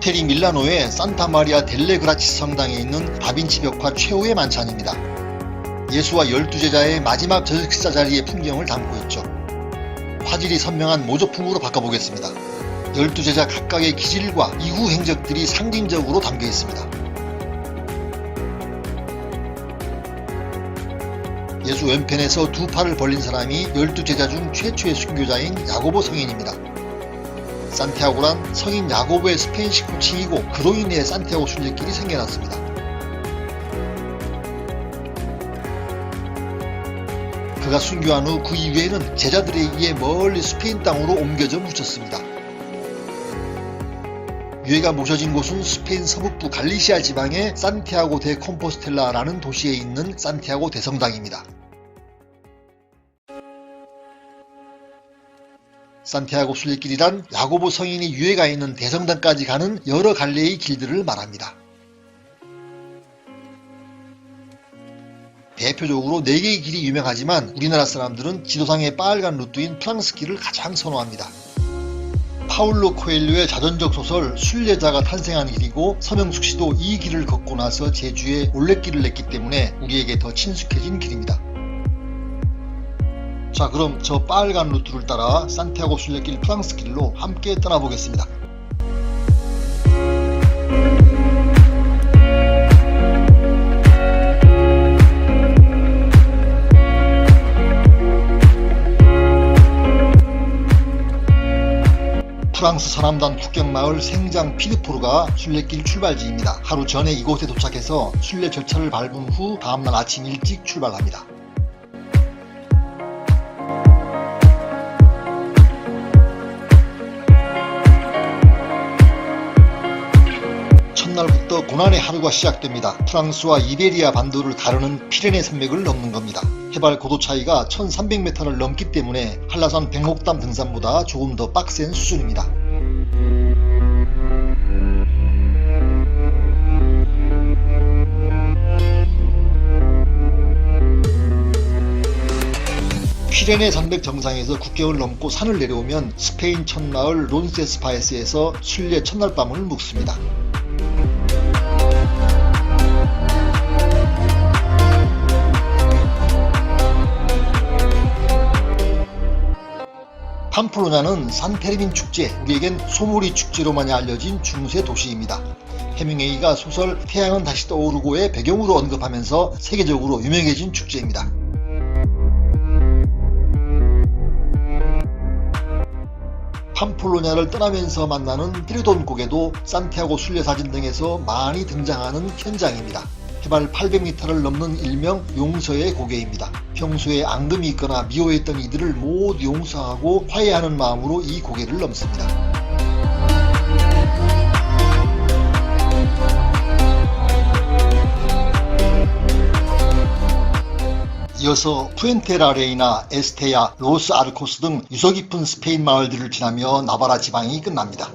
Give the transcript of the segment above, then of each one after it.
이태리 밀라노의 산타 마리아 델레 그라치 성당에 있는 다빈치 벽화 최후의 만찬입니다. 예수와 12제자의 마지막 저식사 자리의 풍경을 담고 있죠. 화질이 선명한 모조품으로 바꿔보겠습니다. 12제자 각각의 기질과 이후 행적들이 상징적으로 담겨 있습니다. 예수 왼편에서 두 팔을 벌린 사람이 12제자 중 최초의 순교자인 야고보 성인입니다. 산티아고란 성인 야고보의 스페인식 호칭이고 그로 인해 산티아고 순례길이 생겨났습니다. 그가 순교한 후 그 이후에는 제자들에 의해 멀리 스페인 땅으로 옮겨져 묻혔습니다. 유해가 모셔진 곳은 스페인 서북부 갈리시아 지방의 산티아고 데 콤포스텔라라는 도시에 있는 산티아고 대성당입니다. 산티아고 순례길이란 야고보 성인이 유해가 있는 대성당까지 가는 여러 갈래의 길들을 말합니다. 대표적으로 4개의 길이 유명하지만 우리나라 사람들은 지도상의 빨간 루트인 프랑스길을 가장 선호합니다. 파울로 코엘료의 자전적 소설 순례자가 탄생한 길이고 서명숙 씨도 이 길을 걷고 나서 제주에 올레길을 냈기 때문에 우리에게 더 친숙해진 길입니다. 자, 그럼 저 빨간 루트를 따라 산티아고 순례길 프랑스길로 함께 떠나보겠습니다. 프랑스 서남단 국경마을 생장 피드포르가 순례길 출발지입니다. 하루 전에 이곳에 도착해서 순례 절차를 밟은 후 다음날 아침 일찍 출발합니다. 첫날부터 고난의 하루가 시작됩니다. 프랑스와 이베리아 반도를 가르는 피레네 산맥을 넘는 겁니다. 해발 고도 차이가 1300m를 넘기 때문에 한라산 백록담 등산보다 조금 더 빡센 수준입니다. 피레네 산맥 정상에서 국경을 넘고 산을 내려오면 스페인 첫마을 론세스파에스에서 순례 첫날 밤을 묵습니다. 팜플로냐는 산페르민 축제, 우리에겐 소몰이 축제로만 알려진 중세 도시입니다. 해밍웨이가 소설 태양은 다시 떠오르고의 배경으로 언급하면서 세계적으로 유명해진 축제입니다. 팜플로냐를 떠나면서 만나는 피르돈 고개도 산티아고 순례 사진 등에서 많이 등장하는 현장입니다. 해발 800m를 넘는 일명 용서의 고개입니다. 평소에 앙금이 있거나 미워했던 이들을 모두 용서하고 화해하는 마음으로 이 고개를 넘습니다. 이어서 푸엔테라레이나, 에스테야, 로스 아르코스 등 유서 깊은 스페인 마을들을 지나며 나바라 지방이 끝납니다.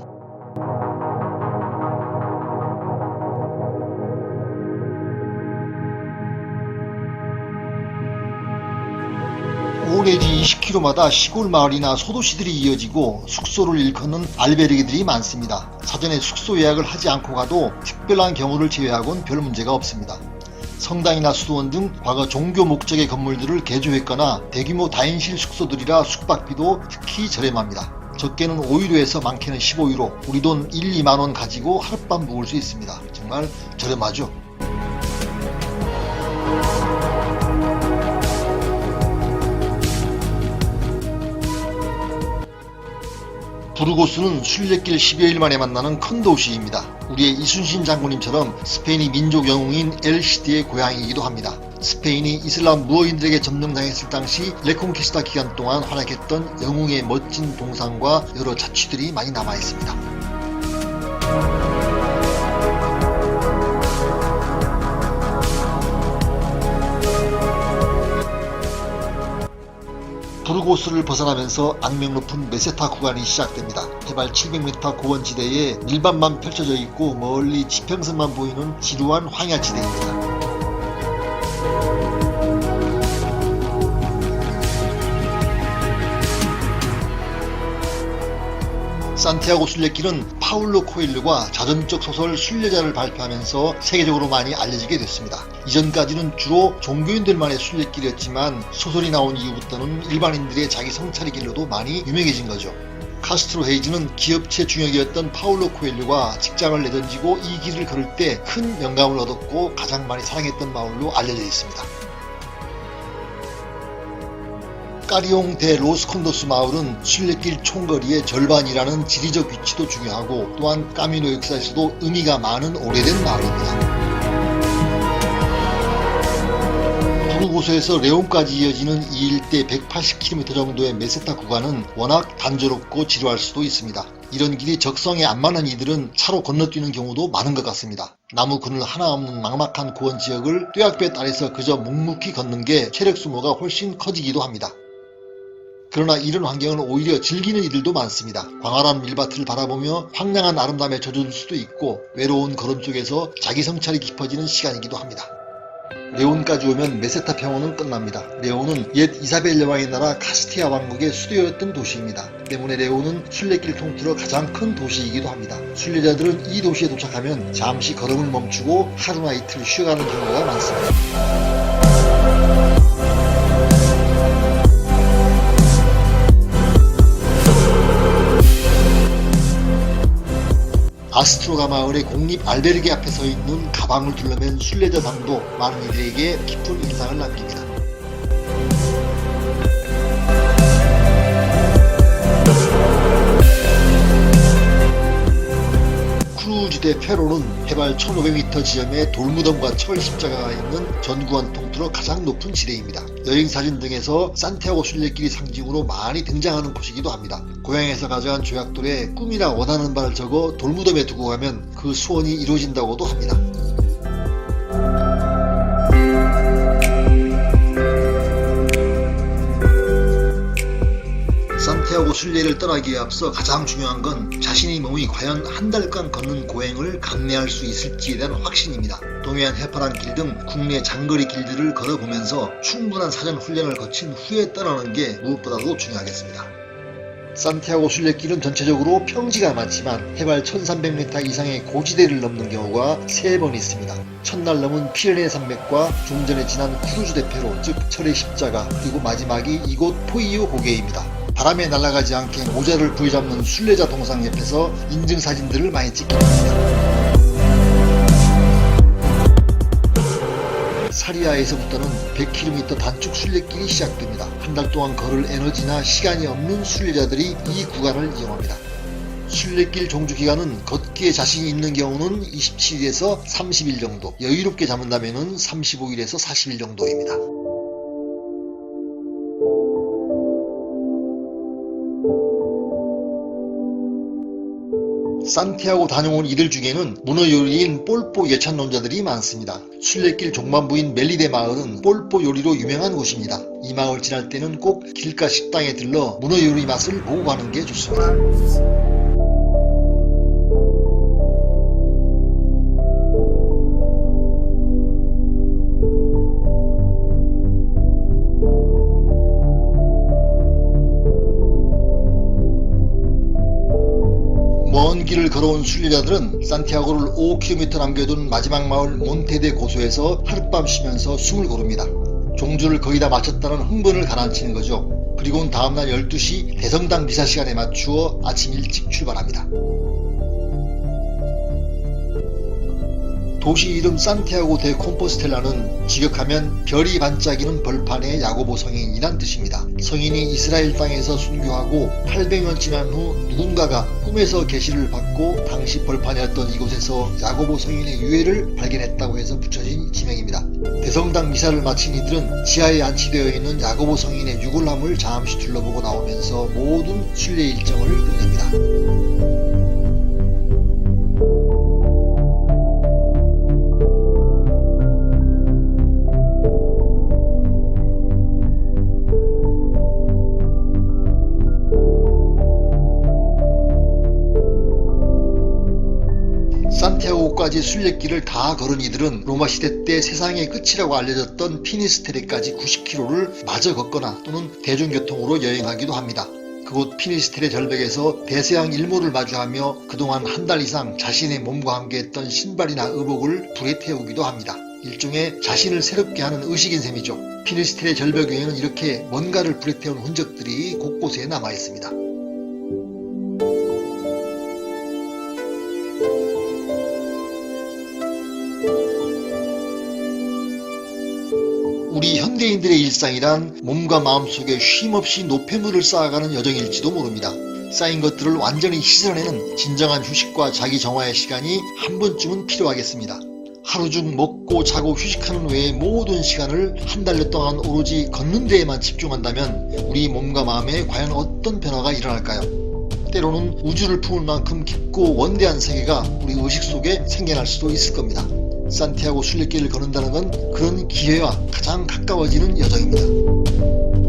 5 내지 20km마다 시골 마을이나 소도시들이 이어지고 숙소를 일컫는 알베르게들이 많습니다. 사전에 숙소 예약을 하지 않고 가도 특별한 경우를 제외하고는 별 문제가 없습니다. 성당이나 수도원 등 과거 종교 목적의 건물들을 개조했거나 대규모 다인실 숙소들이라 숙박비도 특히 저렴합니다. 적게는 5유로에서 많게는 15유로, 우리 돈 1, 2만원 가지고 하룻밤 묵을 수 있습니다. 정말 저렴하죠. 부르고스는 순례길 10여일 만에 만나는 큰 도시입니다. 우리의 이순신 장군님처럼 스페인이 민족 영웅인 엘시드의 고향이기도 합니다. 스페인이 이슬람 무어인들에게 점령당했을 당시 레콩키스타 기간 동안 활약했던 영웅의 멋진 동상과 여러 자취들이 많이 남아있습니다. 부르고스를 벗어나면서 악명 높은 메세타 구간이 시작됩니다. 해발 700m 고원지대에 밀밭만 펼쳐져 있고 멀리 지평선만 보이는 지루한 황야지대입니다. 산티아고 순례길은 파울로 코엘료가 자전적 소설 순례자를 발표하면서 세계적으로 많이 알려지게 됐습니다. 이전까지는 주로 종교인들만의 순례길이었지만 소설이 나온 이후부터는 일반인들의 자기 성찰의 길로도 많이 유명해진 거죠. 카스트로 헤이즈는 기업체 중역이었던 파울로 코엘료가 직장을 내던지고 이 길을 걸을 때 큰 영감을 얻었고 가장 많이 사랑했던 마을로 알려져 있습니다. 까리옹 데 로스 콘도스 마을은 순례길 총거리의 절반이라는 지리적 위치도 중요하고 또한 까미노 역사에서도 의미가 많은 오래된 마을입니다. 부르고소에서 레온까지 이어지는 이 일대 180km 정도의 메세타 구간은 워낙 단조롭고 지루할 수도 있습니다. 이런 길이 적성에 안 맞는 이들은 차로 건너뛰는 경우도 많은 것 같습니다. 나무 그늘 하나 없는 막막한 고원 지역을 뙤약볕 아래서 그저 묵묵히 걷는 게 체력 소모가 훨씬 커지기도 합니다. 그러나 이런 환경을 오히려 즐기는 이들도 많습니다. 광활한 밀밭을 바라보며 황량한 아름다움에 젖어들 수도 있고 외로운 걸음 속에서 자기 성찰이 깊어지는 시간이기도 합니다. 레온까지 오면 메세타 평원은 끝납니다. 레온은 옛 이사벨 여왕의 나라 카스티아 왕국의 수도였던 도시입니다. 때문에 레온은 순례길 통틀어 가장 큰 도시이기도 합니다. 순례자들은 이 도시에 도착하면 잠시 걸음을 멈추고 하루나 이틀 쉬어가는 경우가 많습니다. 아스트로가 마을의 공립 알베르게 앞에 서 있는 가방을 둘러맨 순례자 방도 많은 이들에게 깊은 인상을 남깁니다. 크루즈 대 페로는 해발 1500m 지점에 돌무덤과 철 십자가가 있는 전구원 통틀어 가장 높은 지대입니다. 여행사진 등에서 산티아고 순례길이 상징으로 많이 등장하는 곳이기도 합니다. 고향에서 가져간 조약돌에 꿈이나 원하는 바를 적어 돌무덤에 두고 가면 그 소원이 이루어진다고도 합니다. 산티아고 순례를 떠나기에 앞서 가장 중요한 건 자신의 몸이 과연 한 달간 걷는 고행을 감내할 수 있을지에 대한 확신입니다. 동해안 해파란 길 등 국내 장거리 길들을 걸어보면서 충분한 사전 훈련을 거친 후에 떠나는 게 무엇보다도 중요하겠습니다. 산티아고 순례길은 전체적으로 평지가 많지만 해발 1300m 이상의 고지대를 넘는 경우가 3번 있습니다. 첫날 넘은 피레네 산맥과 좀 전에 지난 크루즈 대 페로, 즉 철의 십자가, 그리고 마지막이 이곳 포이오 고개입니다. 바람에 날아가지 않게 모자를 부여잡는 순례자 동상 옆에서 인증사진들을 많이 찍게 됩니다. 사리아에서부터는 100km 단축 순례길이 시작됩니다. 한 달 동안 걸을 에너지나 시간이 없는 순례자들이 이 구간을 이용합니다. 순례길 종주 기간은 걷기에 자신이 있는 경우는 27일에서 30일 정도, 여유롭게 잡는다면 35일에서 40일 정도입니다. 산티아고 다녀온 이들 중에는 문어 요리인 폴포 예찬론자들이 많습니다. 순례길 종반부인 멜리데 마을은 폴포 요리로 유명한 곳입니다. 이 마을 지날 때는 꼭 길가 식당에 들러 문어 요리 맛을 보고 가는 게 좋습니다. 먼 길을 걸어온 순례자들은 산티아고를 5km 남겨둔 마지막 마을 몬테데 고소에서 하룻밤 쉬면서 숨을 고릅니다. 종주를 거의 다 마쳤다는 흥분을 가라앉히는 거죠. 그리고는 다음날 12시 대성당 미사 시간에 맞추어 아침 일찍 출발합니다. 도시 이름 산티아고 데 콤포스텔라는 직역하면 별이 반짝이는 벌판의 야고보 성인이란 뜻입니다. 성인이 이스라엘 땅에서 순교하고 800년 지난 후 누군가가 꿈에서 계시를 받고 당시 벌판이었던 이곳에서 야고보 성인의 유해를 발견했다고 해서 붙여진 지명입니다. 대성당 미사를 마친 이들은 지하에 안치되어 있는 야고보 성인의 유골함을 잠시 둘러보고 나오면서 모든 순례 일정을 끝냅니다. 산티아고까지 순례길을 다 걸은 이들은 로마 시대 때 세상의 끝이라고 알려졌던 피니스테레까지 90km를 마저 걷거나 또는 대중교통으로 여행하기도 합니다. 그곳 피니스텔의 절벽에서 대서양 일몰을 마주하며 그동안 한 달 이상 자신의 몸과 함께했던 신발이나 의복을 불에 태우기도 합니다. 일종의 자신을 새롭게 하는 의식인 셈이죠. 피니스텔의 절벽 위에는 이렇게 뭔가를 불에 태운 흔적들이 곳곳에 남아 있습니다. 우리 현대인들의 일상이란 몸과 마음속에 쉼없이 노폐물을 쌓아가는 여정일지도 모릅니다. 쌓인 것들을 완전히 씻어내는 진정한 휴식과 자기 정화의 시간이 한 번쯤은 필요하겠습니다. 하루 중 먹고 자고 휴식하는 외의 모든 시간을 한 달여 동안 오로지 걷는 데에만 집중한다면 우리 몸과 마음에 과연 어떤 변화가 일어날까요? 때로는 우주를 품을 만큼 깊고 원대한 세계가 우리 의식 속에 생겨날 수도 있을 겁니다. 산티아고 순례길을 걷는다는 건 그런 기회와 가장 가까워지는 여정입니다.